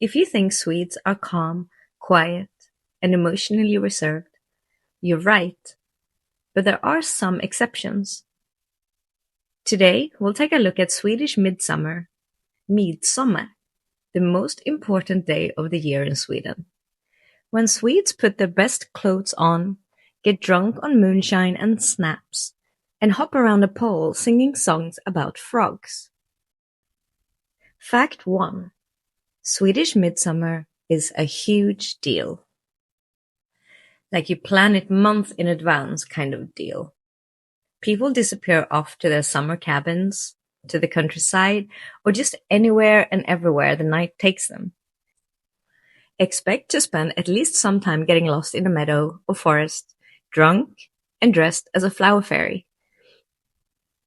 If you think Swedes are calm, quiet, and emotionally reserved, you're right, but there are some exceptions. Today, we'll take a look at Swedish Midsummer, Midsommar, the most important day of the year in Sweden. When Swedes put their best clothes on, get drunk on moonshine and snaps, and hop around a pole singing songs about frogs. Fact 1. Swedish Midsummer is a huge deal. Like you plan it months in advance kind of deal. People disappear off to their summer cabins, to the countryside, or just anywhere and everywhere the night takes them. Expect to spend at least some time getting lost in a meadow or forest, drunk and dressed as a flower fairy.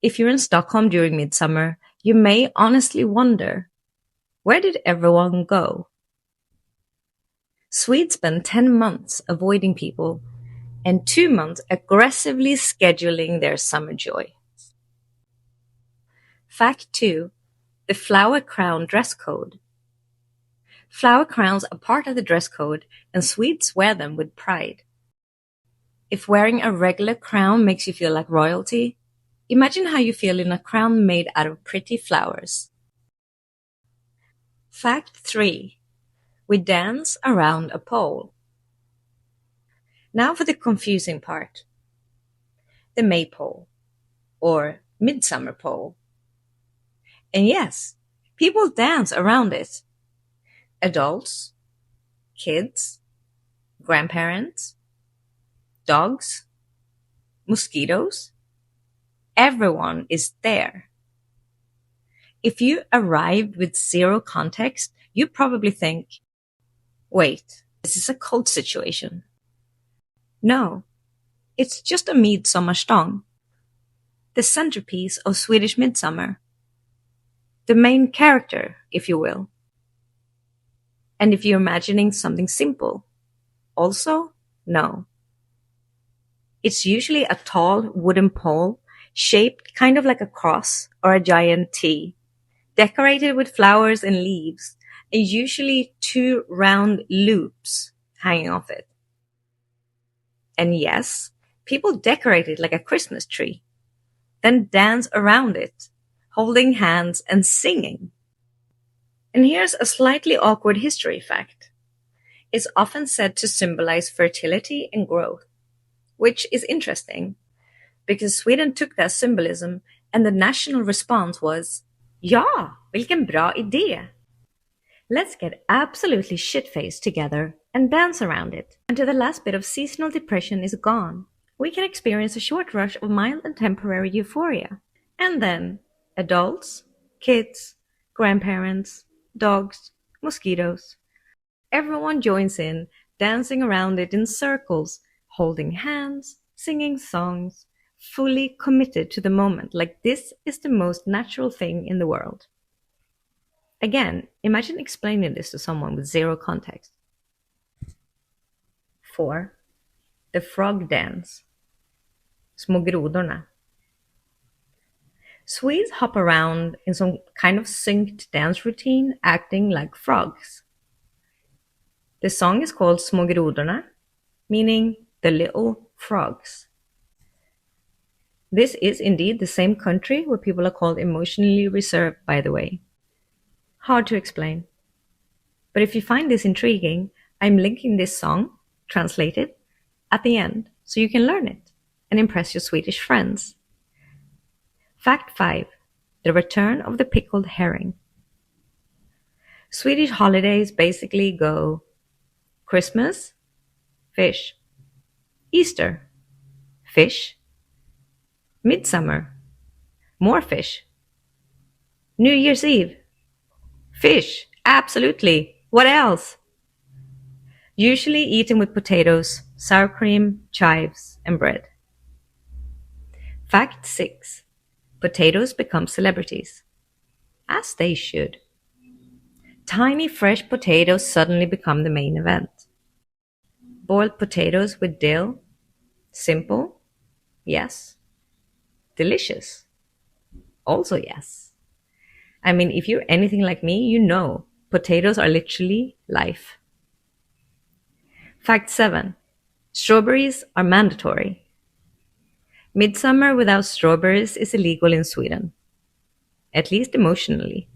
If you're in Stockholm during midsummer, you may honestly wonder, where did everyone go? Swedes spend 10 months avoiding people and 2 months aggressively scheduling their summer joy. Fact 2. The flower crown dress code. Flower crowns are part of the dress code, and Swedes wear them with pride. If wearing a regular crown makes you feel like royalty, imagine how you feel in a crown made out of pretty flowers. Fact 3. We dance around a pole. Now for the confusing part. The maypole, or midsummer pole. And yes, people dance around it. Adults, kids, grandparents, dogs, mosquitoes. Everyone is there. If you arrived with zero context, you probably think, wait, is this a cult situation? No, it's just a midsommarstång, the centerpiece of Swedish Midsummer, the main character, if you will. And if you're imagining something simple, also, no. It's usually a tall wooden pole shaped kind of like a cross or a giant T, decorated with flowers and leaves, and usually 2 round loops hanging off it. And yes, people decorate it like a Christmas tree, then dance around it, holding hands and singing. And here's a slightly awkward history fact. It's often said to symbolize fertility and growth, which is interesting, because Sweden took that symbolism and the national response was, ja, vilken bra idé! Let's get absolutely shit-faced together and dance around it until the last bit of seasonal depression is gone. We can experience a short rush of mild and temporary euphoria. And then, adults, kids, grandparents, dogs, mosquitoes. Everyone joins in, dancing around it in circles, holding hands, singing songs, fully committed to the moment, like this is the most natural thing in the world. Again, imagine explaining this to someone with zero context. 4. The frog dance. Små grodorna. Swedes hop around in some kind of synced dance routine, acting like frogs. The song is called Små grodorna, meaning the little frogs. This is indeed the same country where people are called emotionally reserved, by the way. Hard to explain. But if you find this intriguing, I'm linking this song, translated, at the end, so you can learn it and impress your Swedish friends. Fact 5. The return of the pickled herring. Swedish holidays basically go Christmas, fish. Easter, fish. Midsummer, more fish. New Year's Eve, fish, absolutely. What else? Usually eaten with potatoes, sour cream, chives, and bread. Fact 6. Potatoes become celebrities. As they should. Tiny fresh potatoes suddenly become the main event. Boiled potatoes with dill. Simple? Yes. Delicious? Also yes. I mean, if you're anything like me, you know Potatoes are literally life. Fact 7. Strawberries are mandatory. Midsummer without strawberries is illegal in Sweden, at least emotionally.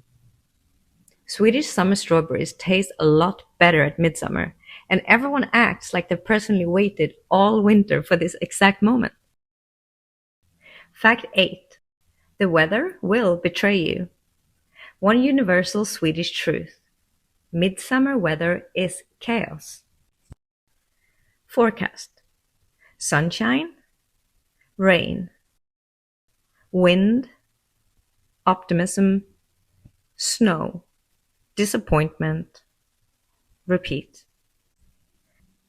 Swedish summer strawberries taste a lot better at midsummer, and everyone acts like they personally waited all winter for this exact moment. Fact 8. The weather will betray you. One universal Swedish truth. Midsummer weather is chaos. Forecast. Sunshine, rain, wind, optimism, snow, disappointment. Repeat.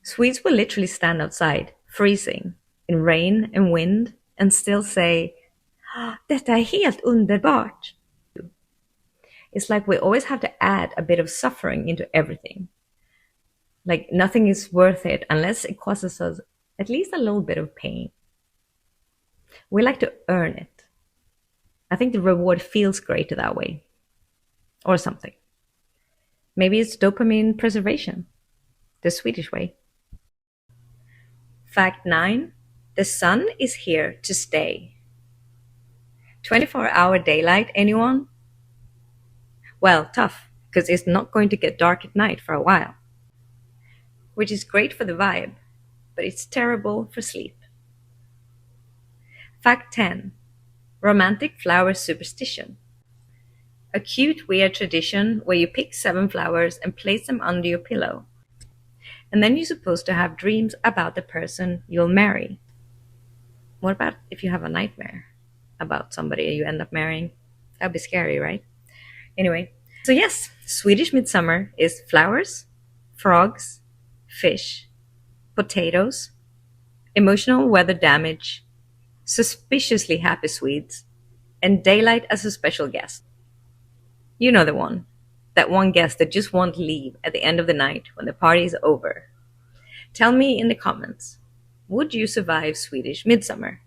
Swedes will literally stand outside, freezing, in rain and wind, and still say, "Detta är helt underbart." It's like we always have to add a bit of suffering into everything. Like nothing is worth it unless it causes us at least a little bit of pain. We like to earn it. I think the reward feels greater that way. Or something. Maybe it's dopamine preservation, the Swedish way. Fact 9. The sun is here to stay. 24-hour daylight, anyone? Well, tough, because it's not going to get dark at night for a while. Which is great for the vibe, but it's terrible for sleep. Fact 10. Romantic flower superstition. A cute, weird tradition where you pick 7 flowers and place them under your pillow. And then you're supposed to have dreams about the person you'll marry. What about if you have a nightmare about somebody you end up marrying? That'd be scary, right? Anyway, so yes, Swedish Midsummer is flowers, frogs, fish, potatoes, emotional weather damage, suspiciously happy Swedes, and daylight as a special guest. You know the one. That one guest that just won't leave at the end of the night when the party is over. Tell me in the comments, would you survive Swedish Midsummer?